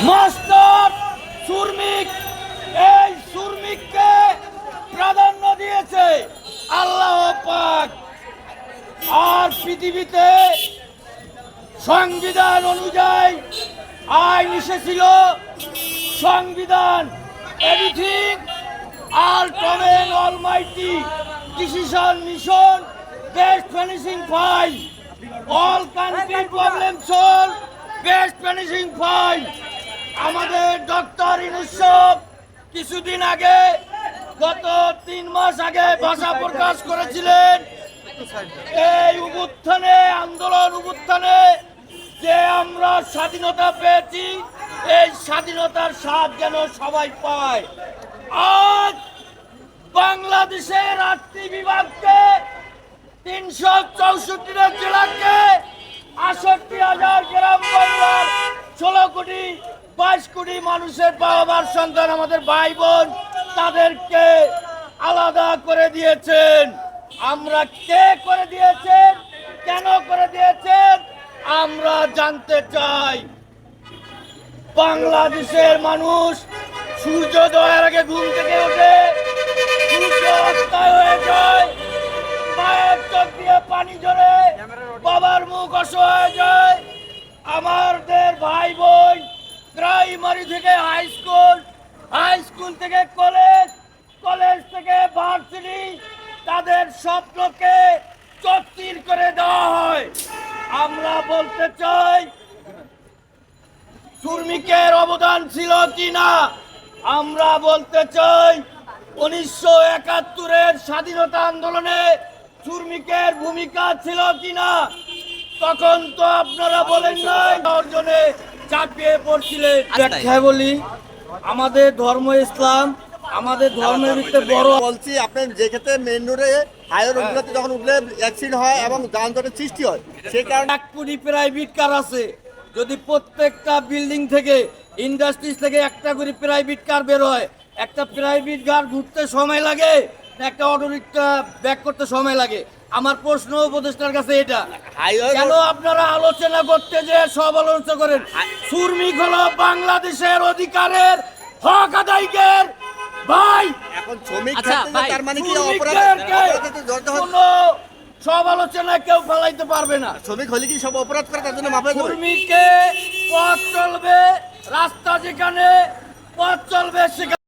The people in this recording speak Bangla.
মাস্টার শ্রমিক, এই শ্রমিককে প্রাধান্য দিয়েছে আল্লাহ পাক। আর পৃথিবীতে সংবিধান অনুযায়ী আইন এসেছিল, সংবিধান everything ultimate Almighty decision mission best finishing file all country problem solve best finishing file. আমাদের ডক্টর ইউনূস কিছুদিন আগে, গত 3 মাস আগে ভাষা প্রকাশ করেছিলেন এই উত্থানে, আন্দোলন উত্থানে, যে আমরা স্বাধীনতা পেয়েছি, এই স্বাধীনতার স্বাদ যেন সবাই পায়। আজ বাংলাদেশের 8টি বিভাগকে, 364 জেলাকে, 68,000 গ্রাম বাংলার 16 কোটি 22 কোটি মানুষের বাবার সন্তান আমাদের ভাই বোন, তাদেরকে আলাদা করে দিয়েছেন। আমরা কে করে দিয়েছেন, কেন করে দিয়েছেন আমরা জানতে চাই। বাংলাদেশের মানুষ সূর্যোদয়ের আগে ঘুম থেকে ওঠে, সূর্য অস্তায় হয়ে যায়, মায়ের চোখ দিয়ে পানি ঝরে, বাবার মুখ অসহায় যায়। আমাদের ভাই বোন প্রাইমারি থেকে হাই স্কুল, হাই স্কুল থেকে কলেজ, কলেজ থেকে ভার্সিটি, তাদের স্বপ্নকে চত্বর করে দেওয়া হয়। আমরা বলতে চাই, শ্রমিকের অবদান ছিল কিনা? আমরা বলতে চাই 1971-এর স্বাধীনতা আন্দোলনে শ্রমিকের ভূমিকা ছিল কিনা? তখন তো আপনারা বলেন নাই, অর্জনে চাপিয়ে পড়ছিলেন। ব্যাখ্যা বলি, আমাদের ধর্ম ইসলাম, আমাদের ধর্মের ভিতরে বড় বলছি, আপনার যে ক্ষেত্রে মেন রোডে হাইওয়ে রোডগুলোতে যখন উঠলে অ্যাক্সিডেন্ট হয় এবং যানজটের সৃষ্টি হয়, সেই কারণে 1 কোটি প্রাইভেট কার আছে। যদি প্রত্যেকটা বিল্ডিং থেকে, ইন্ডাস্ট্রিজ থেকে একটা করে প্রাইভেট কার বের হয়, একটা প্রাইভেট কার ঘুরতে সময় লাগে, একটা অটো রিক্সা ব্যাক করতে সময় লাগে। আমার প্রশ্ন উপদেষ্টার কাছে এটা, কেন আপনারা আলোচনা করতে যে সব আলোচনা করেন? শ্রমিক হলো বাংলাদেশের অধিকারের হক আদায়কের ভাই। এখন শ্রমিক আচ্ছা, ক্ষেত্রে ভাই, তার মানে কি শ্রমিকদেরকে কোনো সব আলোচনা কেউ ফেলাইতে পারবে না। শ্রমিক হলে কি সব অপরাধ করে তার জন্য মাফ হয়ে যাবে? শ্রমিককে পথ চলবে, রাস্তা যেখানে পথ চলবে সেখানে